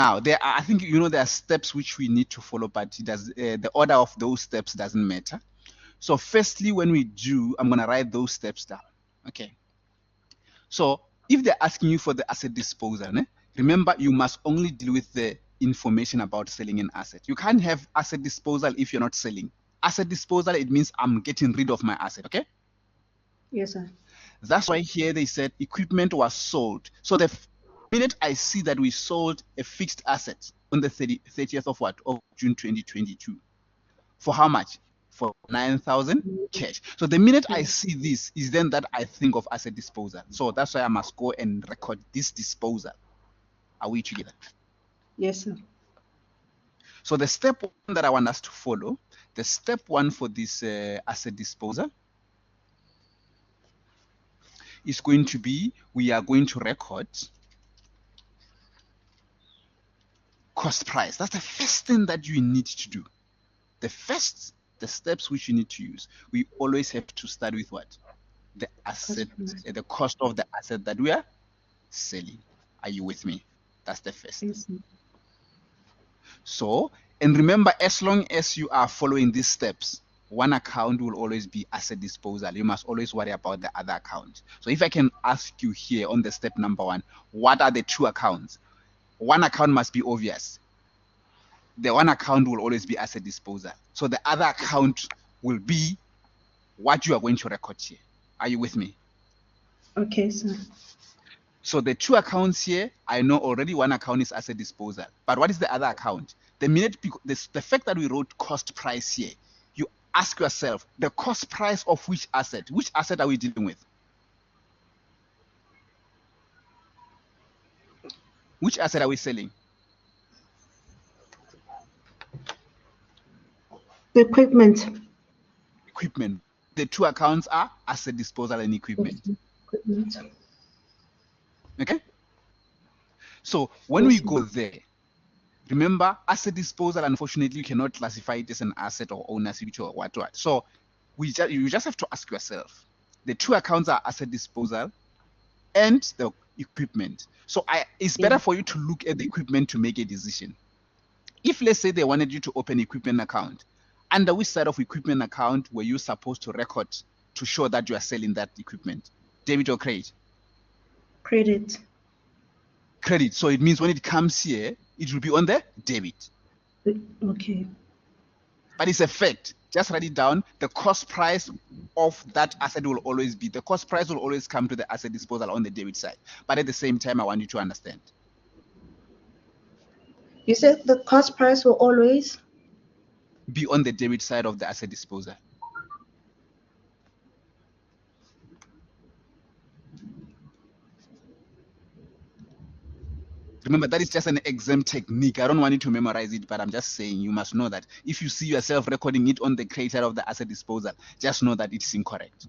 Now, I think there are steps which we need to follow, but it does the order of those steps doesn't matter. So firstly, when we do, I'm gonna write those steps down. Okay. So if they're asking you for the asset disposal, remember you must only deal with the information about selling an asset. You can't have asset disposal if you're not selling. Asset disposal, it means I'm getting rid of my asset. Okay. Yes, sir. That's why here they said equipment was sold. So the minute I see that we sold a fixed asset on the 30th of what? Of June 2022. For how much? For 9,000 cash. So the minute I see this is then that I think of asset disposal. So that's why I must go and record this disposal. Are we together? Yes, sir. So the step one that I want us to follow, the step one for this asset disposal is going to be, we are going to record cost price. That's the first thing that you need to do. The steps which you need to use. We always have to start with what? The asset, the cost of the asset that we are selling. Are you with me? That's the first. Yes, sir. So, and remember, as long as you are following these steps, one account will always be asset disposal. You must always worry about the other account. So if I can ask you here on the step number one, what are the two accounts? One account must be obvious. The one account will always be asset disposal. So the other account will be what you are going to record here. Are you with me? Okay, sir. So the two accounts here, I know already one account is asset disposal. But what is the other account? The minute the fact that we wrote cost price here, you ask yourself, the cost price of which asset? Which asset are we dealing with? Which asset are we selling? The equipment. Equipment. The two accounts are asset disposal and equipment. Okay? So when we go there, remember, asset disposal, unfortunately, you cannot classify it as an asset or ownership or what. So you just have to ask yourself, the two accounts are asset disposal and the equipment. So it's better for you to look at the equipment to make a decision. If, let's say, they wanted you to open equipment account, under which side of equipment account were you supposed to record to show that you are selling that equipment? Debit or credit? Credit. Credit. So it means when it comes here, it will be on the debit. Okay. But it's a fact. Just write it down. The cost price of that asset will always be, the cost price will always come to the asset disposal on the debit side. But at the same time, I want you to understand. You said the cost price will always be on the debit side of the asset disposal. Remember, that is just an exam technique. I don't want you to memorize it, but I'm just saying you must know that if you see yourself recording it on the credit side of the asset disposal, just know that it's incorrect.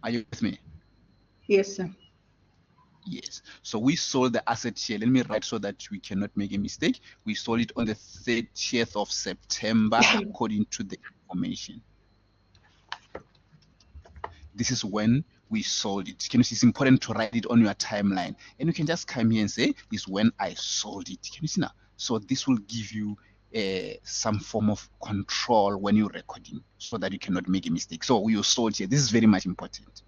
Are you with me? Yes, sir. Yes. So we sold the asset here. Let me write so that we cannot make a mistake. We sold it on the 30th of September according to the information. This is when we sold it. Can you see? It's important to write it on your timeline. And you can just come here and say, this is when I sold it. Can you see now? So this will give you some form of control when you're recording so that you cannot make a mistake. So we sold here. This is very much important.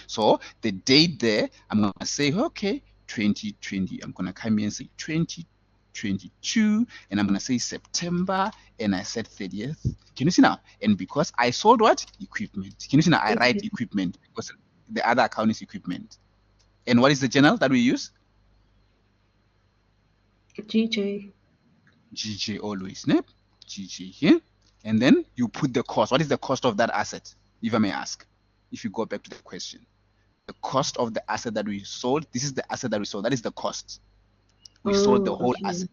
So the date there, I'm going to say, okay, 2020. I'm going to come here and say 2022, and I'm going to say September, and I said 30th. Can you see now? And because I sold what? Equipment. Can you see now? I write equipment because the other account is equipment. And what is the journal that we use? GJ. GJ always, ne? GJ here. And then you put the cost. What is the cost of that asset, if I may ask? If you go back to the question. The cost of the asset that we sold, this is the asset that we sold. That is the cost. We sold the whole asset.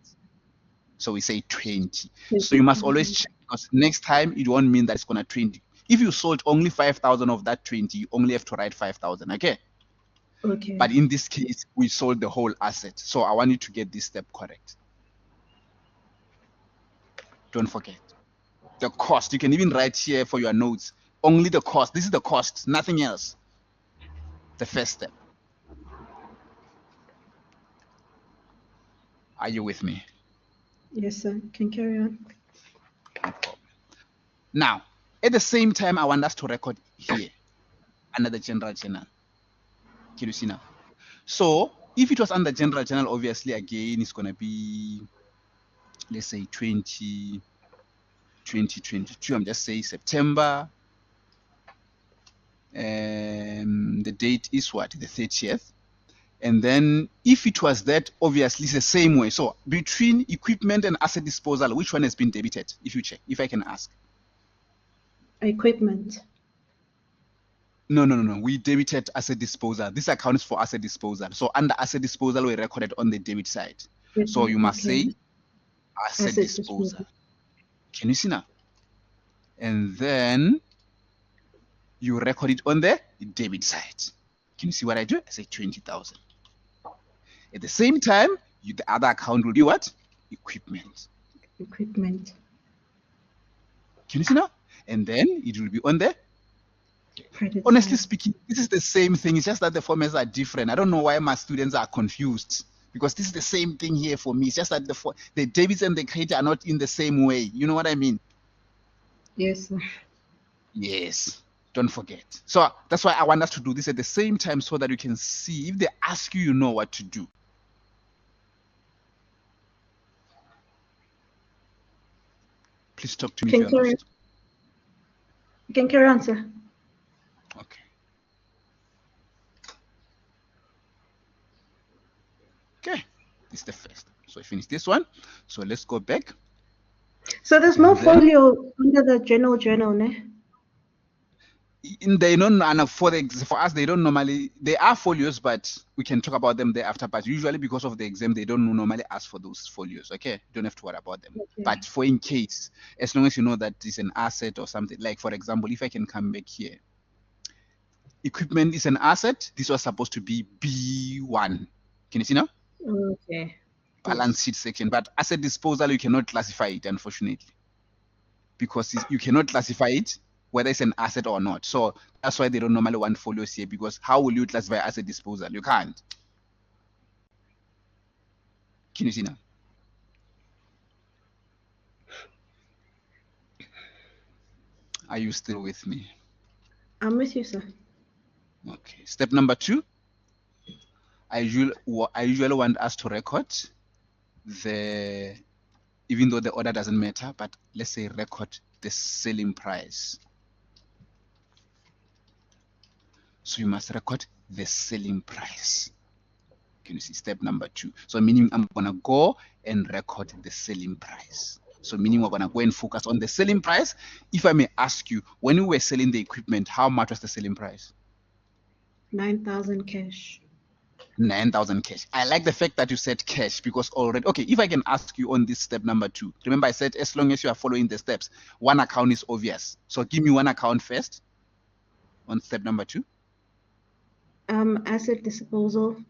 So we say 20. So you must always check, because next time it won't mean that it's going to 20. If you sold only 5,000 of that 20, you only have to write 5,000, okay? Okay. But in this case, we sold the whole asset. So I want you to get this step correct. Don't forget. The cost, you can even write here for your notes, only the cost. This is the cost, nothing else. The first step. Are you with me? Yes, sir. Can carry on. No problem. Now, at the same time, I want us to record here under the general journal. Can you see now? So if it was under general journal, obviously again it's gonna be, let's say 2022. I'm just saying September. The date is what? The 30th. And then if it was that, obviously it's the same way. So between equipment and asset disposal, which one has been debited? If you check, if I can ask. Equipment. No. We debited asset disposal. This account is for asset disposal. So under asset disposal, we recorded on the debit side. So you must say asset disposal. Can you see now? And then you record it on the debit side. Can you see what I do? I say 20,000. At the same time, the other account will be what? Equipment. Equipment. Can you see now? And then it will be on the Credit honestly side. speaking, this is the same thing. It's just that the formats are different. I don't know why my students are confused, because this is the same thing here for me. It's just that the debits and the credit are not in the same way. You know what I mean? Yes, sir. Yes. Don't forget. So that's why I want us to do this at the same time, so that you can see. If they ask you, you know what to do. Please talk to me if you're lost. You can carry on, sir. Okay. Okay. This is the first. So I finished this one. So let's go back. So there's no folio under the general journal, ne? They don't, for us, they don't normally, they are folios, but we can talk about them thereafter. But usually because of the exam, they don't normally ask for those folios. Okay, you don't have to worry about them. Okay. But for in case, as long as you know that it's an asset or something, like for example, if I can come back here, equipment is an asset. This was supposed to be B1. Can you see now? Okay. Balance sheet section, but asset disposal, you cannot classify it, unfortunately, because you cannot classify it whether it's an asset or not. So that's why they don't normally want folios here, because how will you classify asset disposal? You can't. Can you see now? Are you still with me? I'm with you, sir. Okay. Step number 2. I usually want us to record the, even though the order doesn't matter, but let's say record the selling price. So you must record the selling price. Can you see? Step number 2. So meaning I'm gonna go and record the selling price. So meaning we're gonna go and focus on the selling price. If I may ask you, when we were selling the equipment, how much was the selling price? 9,000 cash. 9,000 cash. I like the fact that you said cash, because already, okay, if I can ask you on this step number 2, remember I said as long as you are following the steps, one account is obvious. So give me one account first on step number 2. Asset disposal.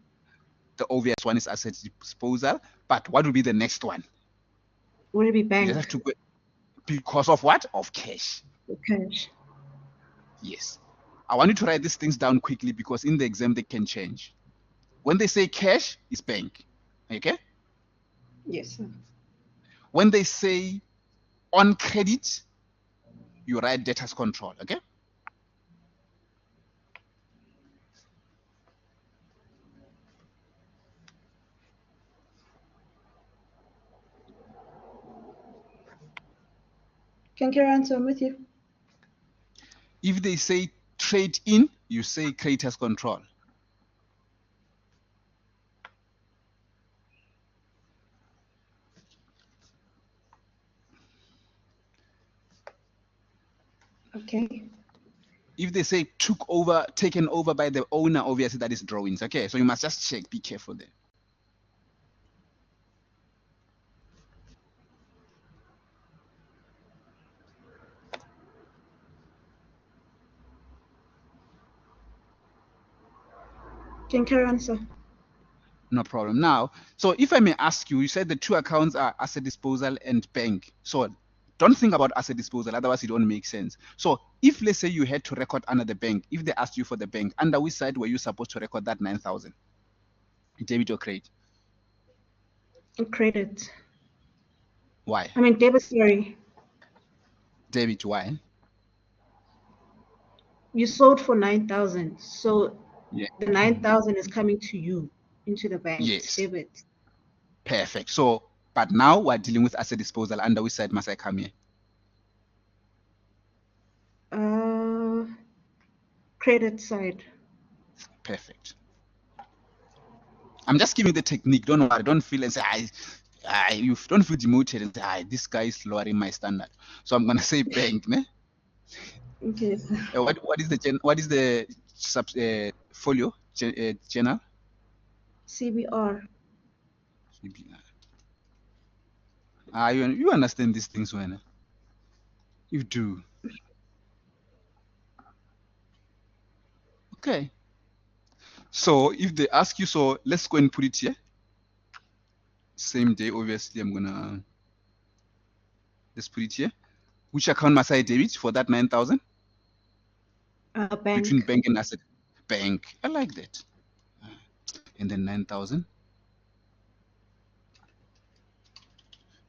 The obvious one is asset disposal, but what will be the next one? Would it be You bank? just have to go, because of what? Of cash. Cash. Yes. I want you to write these things down quickly, because in the exam they can change. When they say cash, it's bank. Okay? Yes, sir. When they say on credit, you write debtors control. Okay? Can carry on, sir. I'm with you. If they say trade in, you say creditors control. Okay. If they say taken over by the owner, obviously that is drawings. Okay, so you must just check, be careful there. Can carry on, sir. No problem. Now, so if I may ask you, you said the 2 accounts are asset disposal and bank. So don't think about asset disposal, otherwise it don't make sense. So if, let's say, you had to record under the bank, if they asked you for the bank, under which side were you supposed to record that 9,000? Debit or credit? Credit. Why? I mean debit, sorry. Debit, why? You sold for 9,000. So Yeah. the 9,000 is coming to you into the bank. It's Yes. debit. Perfect. So, but now we're dealing with asset disposal. Under which side must I come here? Credit side. Perfect. I'm just giving the technique. Don't worry. Don't feel and say, you don't feel demoted and say, this guy is lowering my standard. So I'm gonna say bank, ne? Okay. What is the sub folio channel? CBR. You understand these things when you do. Okay. So if they ask you, so let's go and put it here. Same day, obviously, let's put it here. Which account must I debit for that 9,000? Bank. Between bank and asset. Bank. I like that. And then 9,000.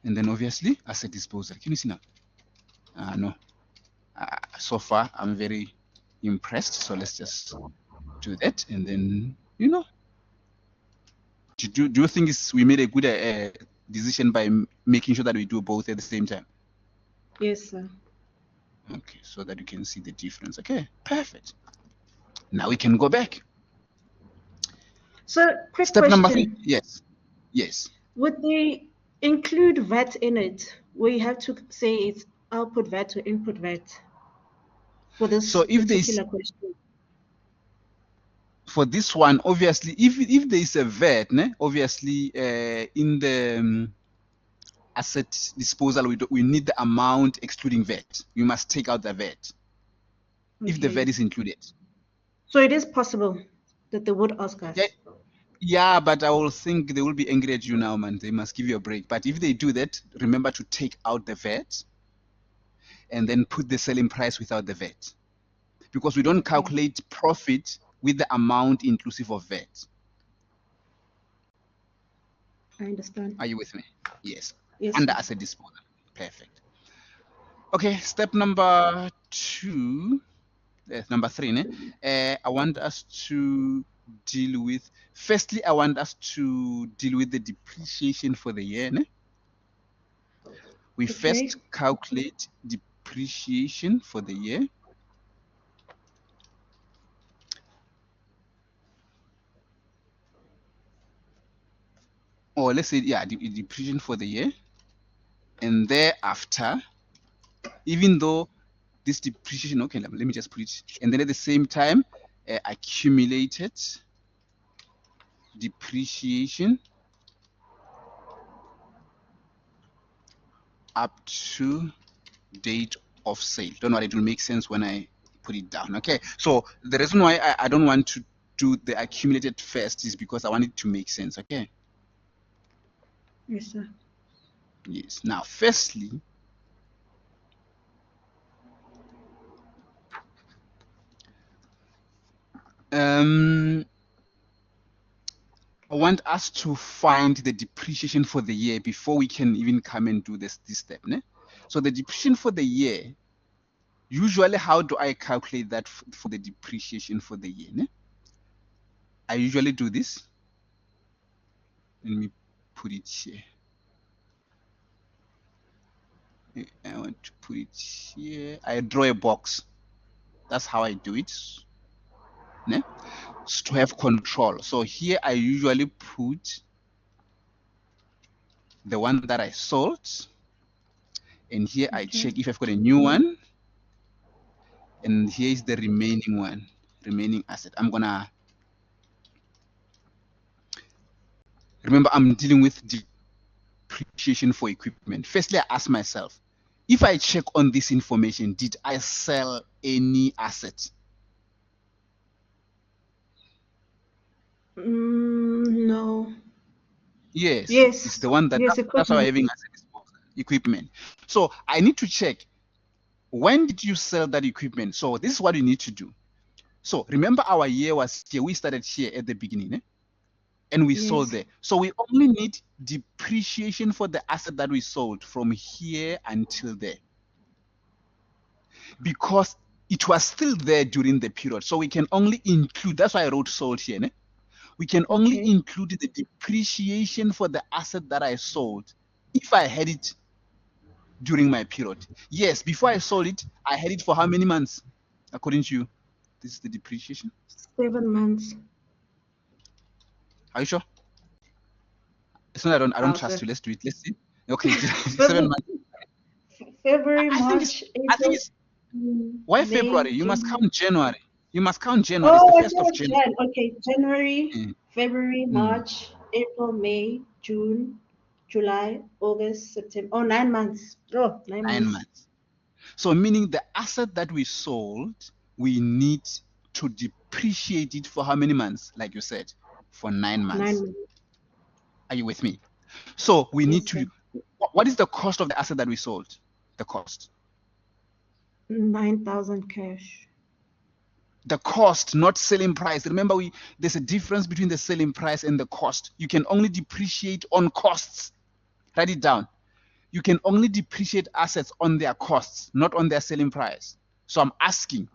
And then obviously asset disposal. Can you see now? No. So far, I'm very impressed. So let's just do that. And then, do you think we made a good decision by making sure that we do both at the same time? Yes, sir. Okay, so that you can see the difference. Okay, perfect. Now we can go back. So, quick Step question. number 3. Yes. Would they include VAT in it, where you have to say it's output VAT or input VAT for this particular question? For this one, obviously, if there is a VAT, obviously in the asset disposal, we need the amount excluding VAT. We must take out the VAT if the VAT is included. So it is possible that they would ask us. Yeah, but I will think they will be angry at you now, man. They must give you a break. But if they do that, remember to take out the VAT and then put the selling price without the VAT. Because we don't calculate profit with the amount inclusive of VAT. I understand. Are you with me? Yes. Yes. Under asset disposal. Perfect. Okay, step number 2. Number 3, I want us to deal with, firstly, I want us to deal with the depreciation for the year. We first calculate depreciation for the year. Or let's say, depreciation for the year. And thereafter, even though this depreciation, okay, let me just put it, and then at the same time, accumulated depreciation up to date of sale. Don't worry, it will make sense when I put it down. Okay, so the reason why I don't want to do the accumulated first is because I want it to make sense. Okay. Yes, sir. Yes. Now, firstly, I want us to find the depreciation for the year before we can even come and do this step. So the depreciation for the year, usually how do I calculate that for the depreciation for the year? I usually do this. Let me put it here. I want to put it here. I draw a box. That's how I do it. To have control. So here I usually put the one that I sold. And here I check if I've got a new one. And here is the remaining one, remaining asset. I'm gonna remember I'm dealing with depreciation for equipment. Firstly, I ask myself, if I check on this information, did I sell any asset? No. Yes. It's the one that that's why I'm having asset disposal, equipment. So I need to check, when did you sell that equipment? So this is what you need to do. So remember our year was here. We started here at the beginning. and we Yes. sold there. So we only need depreciation for the asset that we sold from here until there, because it was still there during the period. So we can only include, that's why I wrote sold here. Ne? We can only Okay. include the depreciation for the asset that I sold if I had it during my period. Yes, before I sold it, I had it for how many months? According to you, this is the depreciation. 7 months. Are you sure? It's not. I don't trust Sir. you. Let's do it. Let's see. Okay, 7 February, months. February, I think it's. March, I think April, it's. Why May, February? You must June. count January. You must count January. It's Oh, the I first of thought January. Jan. Okay, January, Mm. February, Mm. March, April, May, June, July, August, September. Oh, 9 months. Oh, 9 9 months. months. So meaning the asset that we sold, we need to depreciate it for how many months? Like you said, for 9 months. 9 months. Are you with me? So we need Yes, to. What is the cost of the asset that we sold? The cost. 9,000 cash. The cost, not selling price. Remember, there's a difference between the selling price and the cost. You can only depreciate on costs. Write it down. You can only depreciate assets on their costs, not on their selling price. So I'm asking,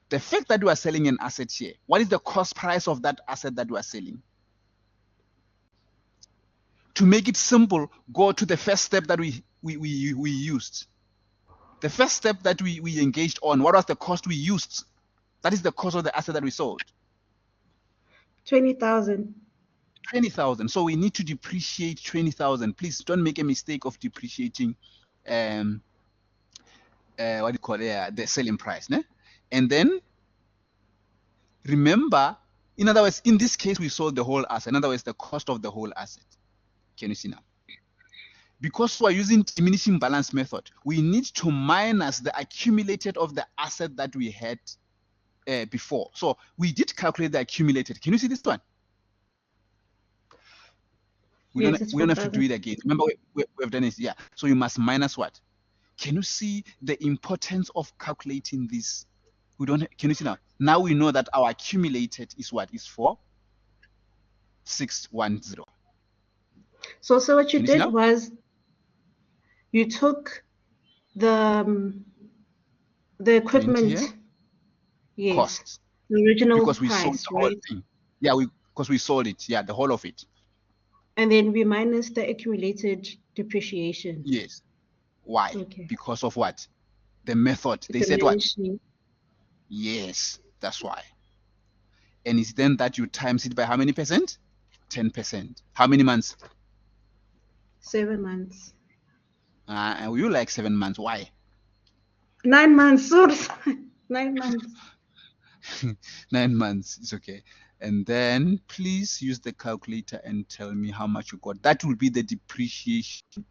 the fact that you are selling an asset here, what is the cost price of that asset that you are selling? To make it simple, go to the first step that we used. The first step that we engaged on, what was the cost we used? That is the cost of the asset that we sold. 20,000. 20,000. So we need to depreciate 20,000. Please don't make a mistake of depreciating what do you call it? The selling price. Ne? And then remember, in other words, in this case, we sold the whole asset. In other words, the cost of the whole asset. Can you see now? Because we're using diminishing balance method, we need to minus the accumulated of the asset that we had before. So we did calculate the accumulated. Can you see this one? We don't have to do it again. Remember, we've done it. Yeah. So you must minus what? Can you see the importance of calculating this? Can you see now? Now we know that our accumulated is what? Is 4,610. So what you did was you took the equipment, yes, costs, the original because we price, sold the right? whole thing. Yeah, because we sold it. Yeah, the whole of it. And then we minus the accumulated depreciation. Yes. Why? Okay. Because of what? The method. They said what? Yes, that's why. And it's then that you times it by how many percent? 10%. How many months? 7 months. And you like 7 months. Why? 9 months. 9 months. 9 months. It's okay. And then please use the calculator and tell me how much you got. That will be the depreciation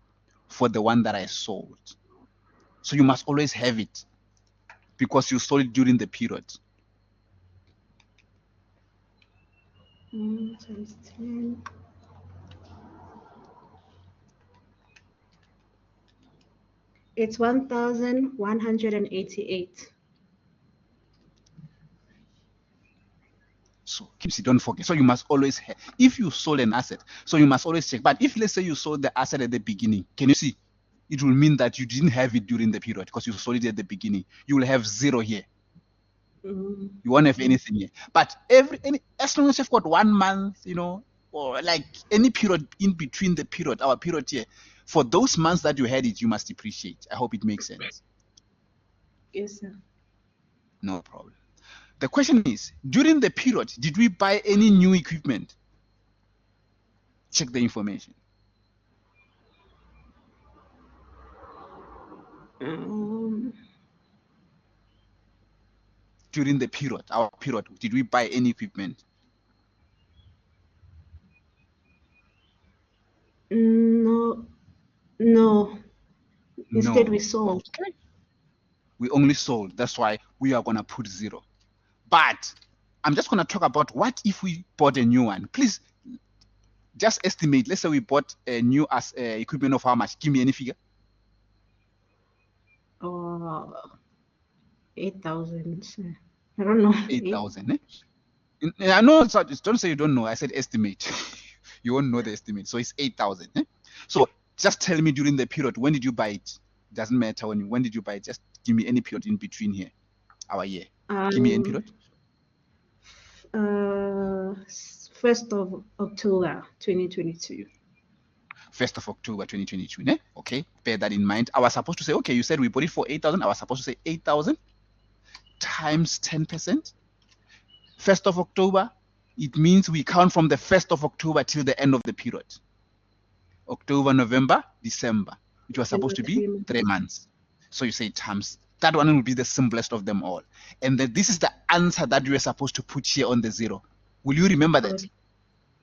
for the one that I sold. So you must always have it because you sold it during the period. Times 10. It's 1,188. So Kipsy, don't forget. So you must always have, if you sold an asset, so you must always check. But if let's say you sold the asset at the beginning, can you see? It will mean that you didn't have it during the period because you sold it at the beginning. You will have 0 here. You won't have anything here. But as long as you've got 1 month, you know, or like any period in between the period, our period here, for those months that you had it, you must depreciate. I hope it makes sense. Yes, sir. No problem. The question is, during the period, did we buy any new equipment? Check the information. During the period, our period, did we buy any equipment? No. Instead, we sold. Okay. We only sold. That's why we are going to put 0. But I'm just going to talk about what if we bought a new one. Please just estimate. Let's say we bought a new equipment of how much? Give me any figure. 8,000. I don't know. 8,000. I know. Don't say you don't know. I said estimate. You won't know the estimate. So it's 8,000. Eh? So just tell me during the period, when did you buy it? Doesn't matter when did you buy it. Just give me any period in between here, our year. Give me any period. 1st of October 2022. 1st of October 2022. Eh? Okay, bear that in mind. I was supposed to say, okay, you said we bought it for 8,000. I was supposed to say 8,000 times 10%. 1st of October, it means we count from the 1st of October till the end of the period. October, November, December, which was supposed to be 3 months. So you say times. That one will be the simplest of them all. And then this is the answer that you are supposed to put here on the zero. Will you remember that?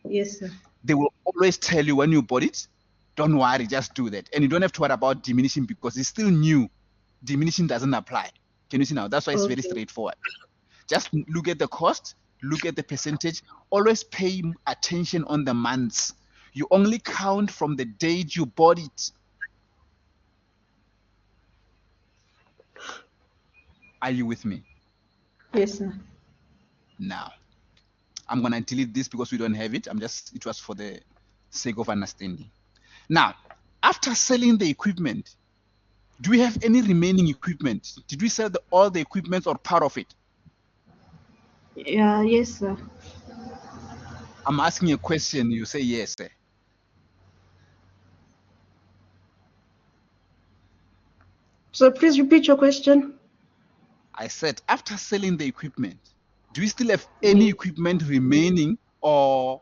Yes, sir. They will always tell you when you bought it, don't worry, just do that. And you don't have to worry about diminishing because it's still new. Diminishing doesn't apply. Can you see now? That's why it's very straightforward. Just look at the cost, look at the percentage, always pay attention on the months. You only count from the date you bought it. Are you with me? Yes, sir. Now, I'm going to delete this because we don't have it. It was for the sake of understanding. Now, after selling the equipment, do we have any remaining equipment? Did we sell all the equipment or part of it? Yeah, yes, sir. I'm asking a question, you say yes, sir. So please repeat your question. I said, after selling the equipment, do we still have any equipment remaining, or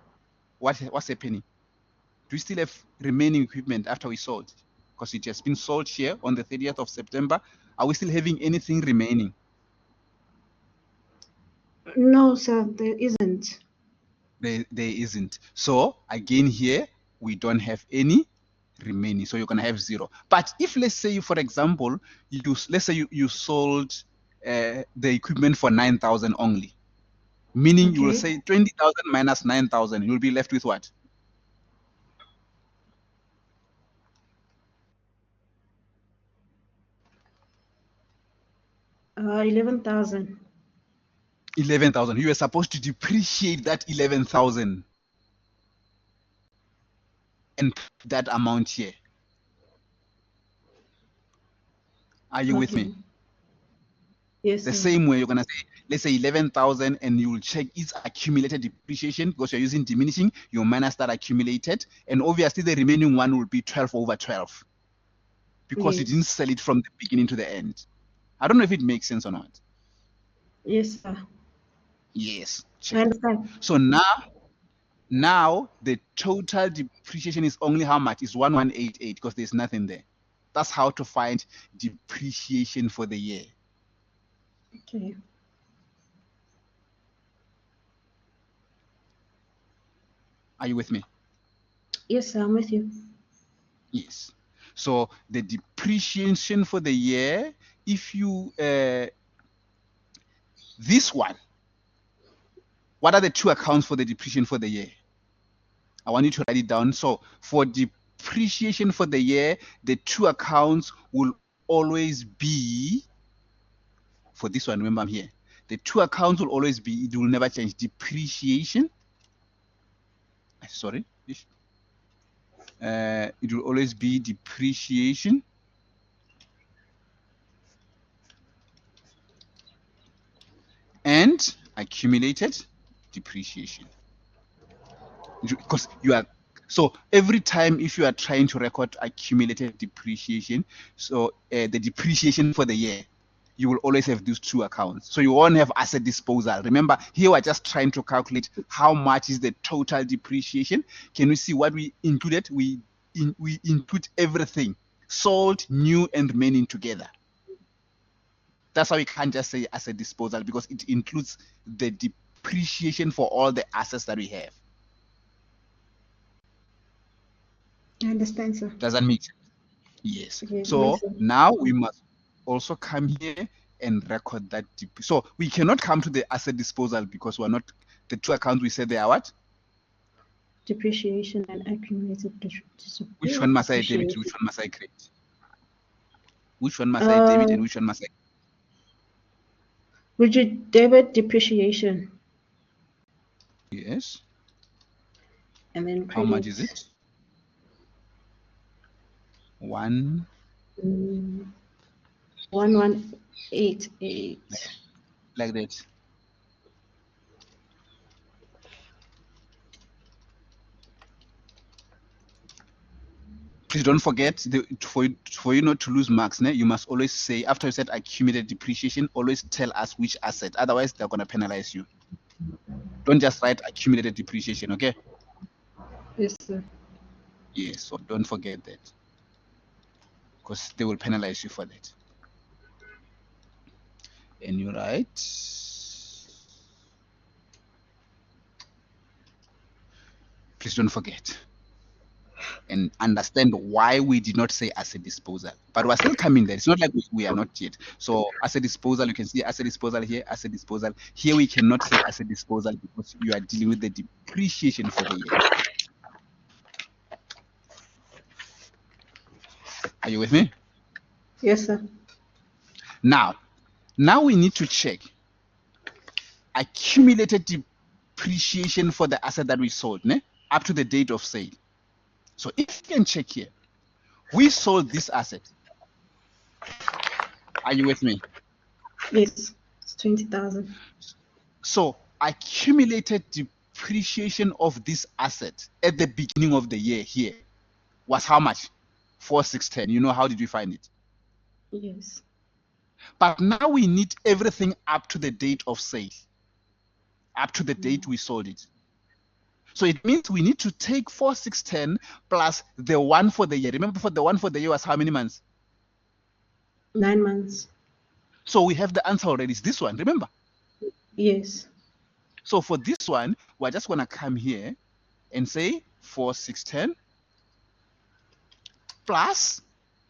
what's happening? Do we still have remaining equipment after we sold? Because it has been sold here on the 30th of September. Are we still having anything remaining? No, sir, there isn't. There isn't. So again here, we don't have any remaining. So you're going to have zero. But if, let's say, for example, let's say you sold the equipment for 9,000 only, meaning you will say 20,000 minus 9,000, you'll be left with what? 11,000. 11,000. You were supposed to depreciate that 11,000 and put that amount here. Are you with me? Yes. The same way you're going to say, let's say 11,000, and you will check its accumulated depreciation because you're using diminishing, you minus that accumulated, and obviously the remaining one will be 12 over 12 because you didn't sell it from the beginning to the end. I don't know if it makes sense or not. Yes, sir. Yes. I understand. So now the total depreciation is only how much? It's 1188 because there's nothing there. That's how to find depreciation for the year. Okay. Are you with me? Yes, sir, I'm with you. Yes. So the depreciation for the year, if you this one, what are the two accounts for the depreciation for the year? I want you to write it down. So for depreciation for the year, the two accounts will always be, for this one, remember I'm here, the two accounts will always be, it will never change, depreciation, sorry, it will always be depreciation and accumulated depreciation. Because you are, so every time if you are trying to record accumulated depreciation, so the depreciation for the year, you will always have these two accounts. So you won't have asset disposal. Remember, here we're just trying to calculate how much is the total depreciation. Can we see what we included? We include everything, sold, new, and remaining together. That's why we can't just say asset disposal, because it includes the depreciation for all the assets that we have. I understand, sir. Does that make sense? Yes. Okay, so now we must also come here and record that. So we cannot come to the asset disposal because we're not, the two accounts we said they are what? Depreciation and accumulated depreciation. Which one must I debit? Which one must I credit? Which one must I debit and which one must I? Would you debit depreciation? Yes. and then How much is it? 1188. Like that. Please don't forget, for you not to lose marks, you must always say, after you said accumulated depreciation, always tell us which asset. Otherwise, they're going to penalize you. Don't just write accumulated depreciation, okay? Yes, sir. Yes, so don't forget that, because they will penalize you for that. And you write, please don't forget. And understand why we did not say asset disposal, but we're still coming there. It's not like we are not yet. So asset disposal, you can see asset disposal here, asset disposal here. We cannot say asset disposal because you are dealing with the depreciation for the year. Are you with me? Yes, sir. Now we need to check accumulated depreciation for the asset that we sold, up to the date of sale. So if you can check here, we sold this asset. Are you with me? Yes, it's 20,000. So accumulated depreciation of this asset at the beginning of the year here was how much? 4,610. You know, how did we find it? Yes. But now we need everything up to the date of sale, up to the date we sold it. So it means we need to take 4,610 plus the one for the year. Remember, for the one for the year was how many months? 9 months. So we have the answer already. It's this one, remember? Yes. So for this one, we're just going to come here and say 4,610 plus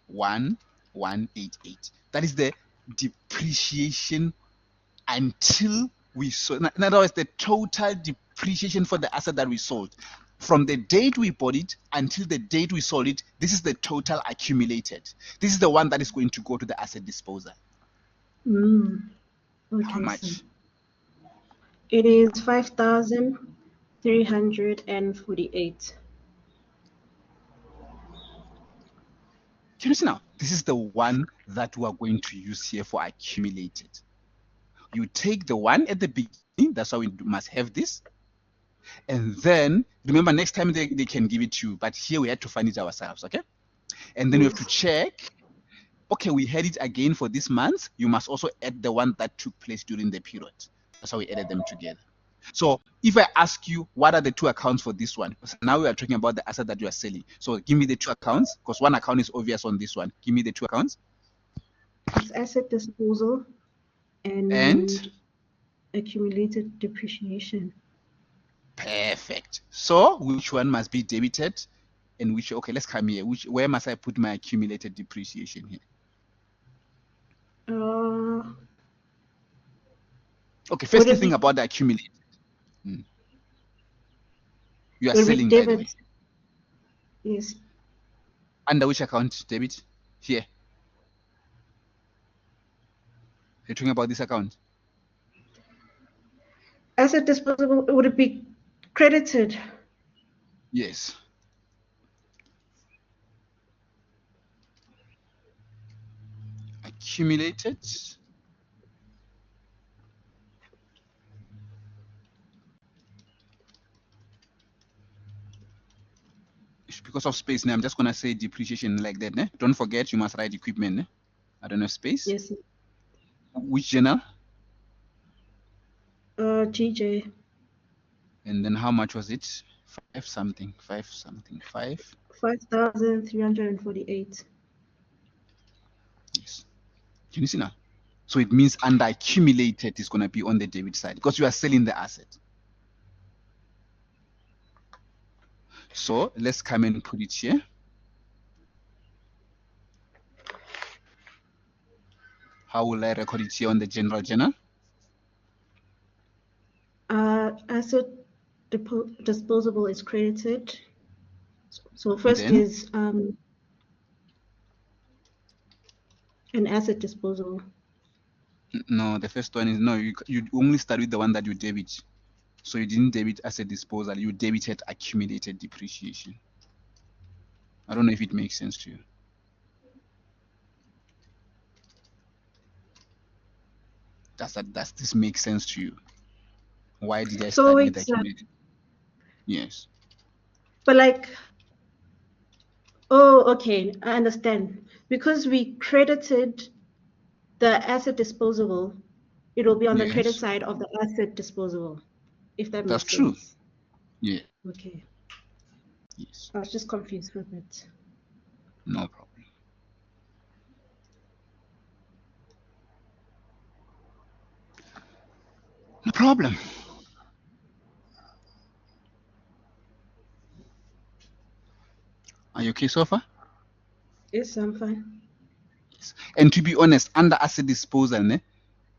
1,188. That is the depreciation until we sold. In other words, the total depreciation for the asset that we sold. From the date we bought it until the date we sold it, this is the total accumulated. This is the one that is going to go to the asset disposal. Okay, how much? So it is 5,348. Can you see now? This is the one that we are going to use here for accumulated. You take the one at the beginning, that's why we must have this. And then, remember, next time they can give it to you, but here we had to find it ourselves, okay? And then we have to check, okay, we had it again for this month. You must also add the one that took place during the period. That's how we added them together. So if I ask you, what are the two accounts for this one? Because now we are talking about the asset that you are selling. So give me the two accounts, because one account is obvious on this one. Give me the two accounts. It's asset disposal and accumulated depreciation. Perfect. So which one must be debited and which, okay, let's come here. Where must I put my accumulated depreciation here? Okay, first thing about the accumulated. You are selling, by the way. Yes. Under which account, debit? Here. You're talking about this account? Asset disposable, would it be credited? Yes. Accumulated. Because of space now, I'm just gonna say depreciation like that. Don't forget, you must write equipment. I don't have space. Yes. Which journal? GJ. And then how much was it? 5,348. Yes. Can you see now? So it means under accumulated is gonna be on the debit side because you are selling the asset. So let's come and put it here. How will I record it here on the general journal? Asset disposable is credited. So first is an asset disposal. No, the first one is no. You only start with the one that you debit. So you didn't debit asset disposal, you debited accumulated depreciation. I don't know if it makes sense to you. Does this make sense to you? Why did I start with accumulated? Yes. But like, oh, okay, I understand. Because we credited the asset disposable, it will be on the credit side of the asset disposable, if that makes sense. That's true. Yeah. Okay. Yes. I was just confused with it. No problem. No problem. Are you okay so far? Yes, I'm fine. Yes. And to be honest, under asset disposal,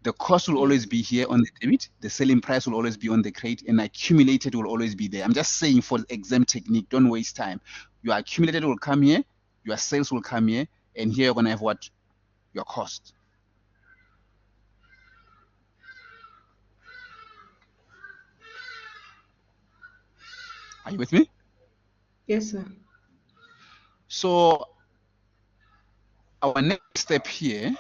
the cost will always be here on the debit, the selling price will always be on the credit, and accumulated will always be there. I'm just saying for the exam technique, don't waste time. Your accumulated will come here, your sales will come here, and here you're going to have what? Your cost. Are you with me? Yes, sir. So our next step here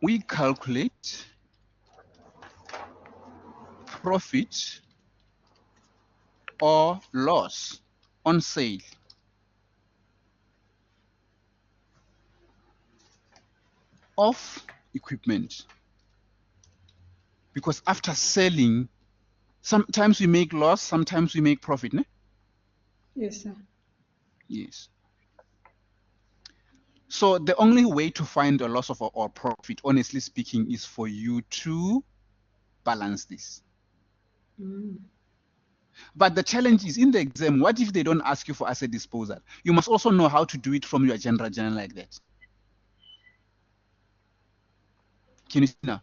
we calculate profit or loss on sale of equipment, because after selling, sometimes we make loss, sometimes we make profit, ne? Yes, sir. Yes. So the only way to find a loss of or profit, honestly speaking, is for you to balance this. But the challenge is in the exam, what if they don't ask you for asset disposal? You must also know how to do it from your general journal like that. Can you see now?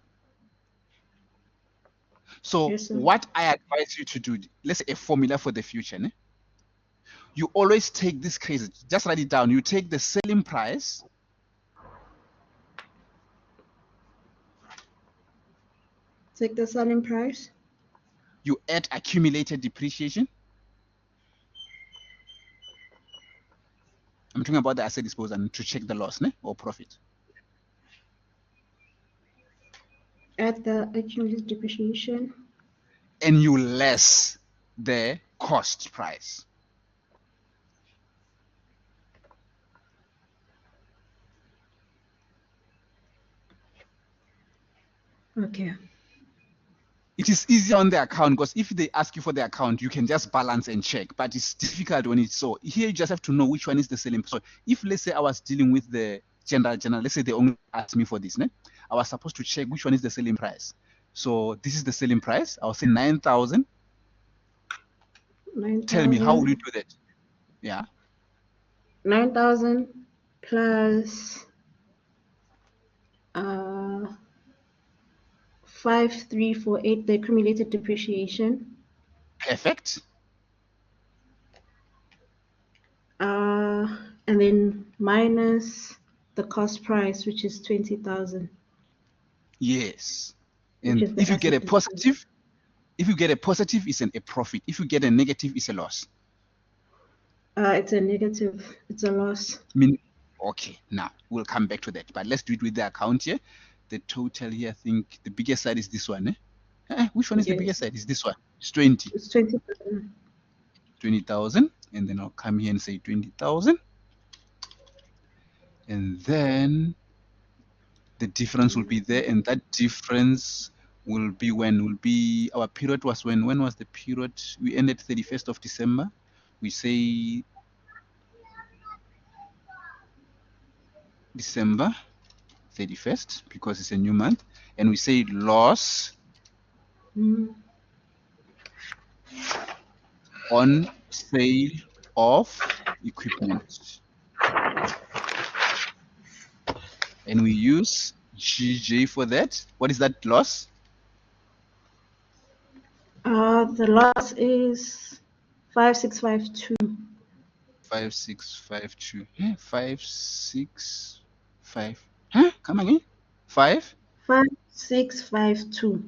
So yes, what I advise you to do, let's say a formula for the future, ne? You always take this case, just write it down. You take the selling price Take the selling price. You add accumulated depreciation. I'm talking about the asset disposal to check the loss, ne? Or profit. Add the accumulated depreciation. And you less the cost price. Okay. It is easier on the account because if they ask you for the account, you can just balance and check. But it's difficult when it's so. Here you just have to know which one is the selling. So if let's say I was dealing with the general, let's say they only asked me for this, ne? I was supposed to check which one is the selling price. So this is the selling price. I'll say 9,000. 9,000. Tell me, how will you do that? Yeah. 9,000 plus 5,348, the accumulated depreciation. Perfect. And then minus the cost price, which is 20,000. Yes. And if you get a positive, it's a profit. If you get a negative, it's a loss. It's a negative. It's a loss. Okay, now we'll come back to that. But let's do it with the account here. The total here, I think the biggest side is this one. Which one is the biggest side? Is this one? It's 20. It's 20,000. 20,000. And then I'll come here and say 20,000. And then the difference will be there. And that difference will be when? Will be our period was when? When was the period? We ended 31st of December. We say December 31st because it's a new month, and we say loss on sale of equipment, and we use GJ for that. What is that loss? The loss is 5652. 5652. 565. Huh? Come again? 5? 5652.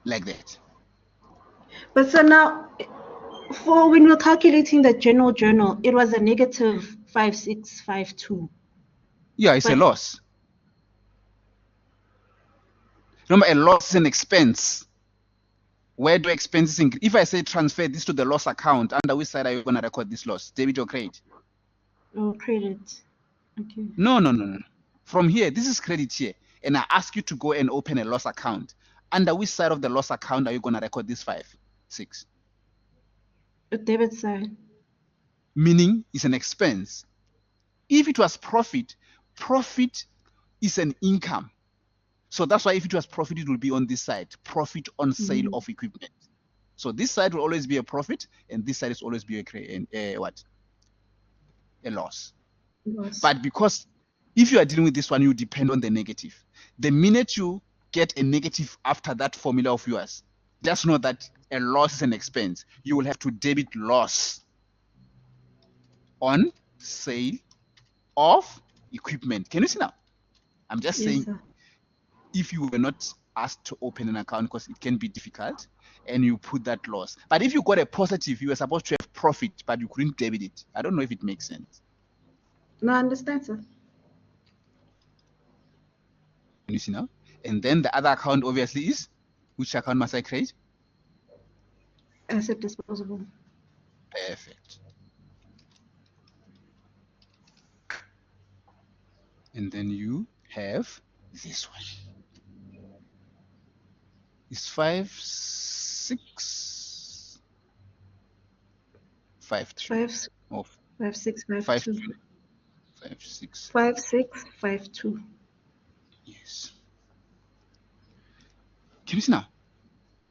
Like that. But so now, for when we're calculating the general journal, it was a negative 5652. Yeah, it's a But loss. Remember, a loss is an expense. Where do expenses increase? If I say transfer this to the loss account, under which side are you going to record this loss? Debit or credit? oh, credit. Okay. No. From here, this is credit here. And I ask you to go and open a loss account. Under which side of the loss account are you going to record this 5, 6? The debit side. Meaning it's an expense. If it was profit, profit is an income. So that's why if it was profit, it will be on this side, profit on sale of equipment. So this side will always be a profit, and this side is always be a what? A loss. Loss. But because if you are dealing with this one, you depend on the negative. The minute you get a negative after that formula of yours, just know that a loss is an expense. You will have to debit loss on sale of equipment. Can you see now? I'm just Yes, saying, sir. if you were not asked to open an account, because it can be difficult, and you put that loss. But if you got a positive, you were supposed to have profit, but you couldn't debit it. I don't know if it makes sense. No, I understand, sir. You see now? And then the other account obviously is, which account must I create? Asset disposable. Perfect. And then you have this one. It's 5, 6, 5, 3. 5, Or 5, 6, 5, 5, 2. 5, 6. 5, 6, 5, 2. Yes. Can you see now?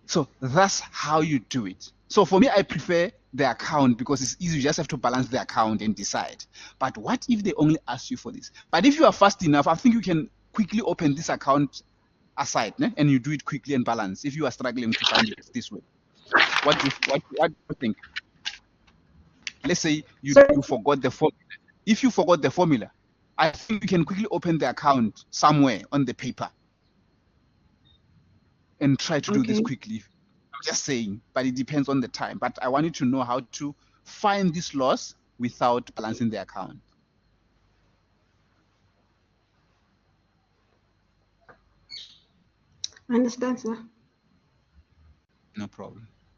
So that's how you do it. So for me, I prefer the account because it's easy. You just have to balance the account and decide. But what if they only ask you for this? But if you are fast enough, I think you can quickly open this account aside, né? And you do it quickly and balance if you are struggling to find it this way. What do you think? Let's say you forgot the formula. If you forgot the formula, I think you can quickly open the account somewhere on the paper and try to do this quickly. I'm just saying, but it depends on the time. But I want you to know how to find this loss without balancing the account. I understand, sir. No problem.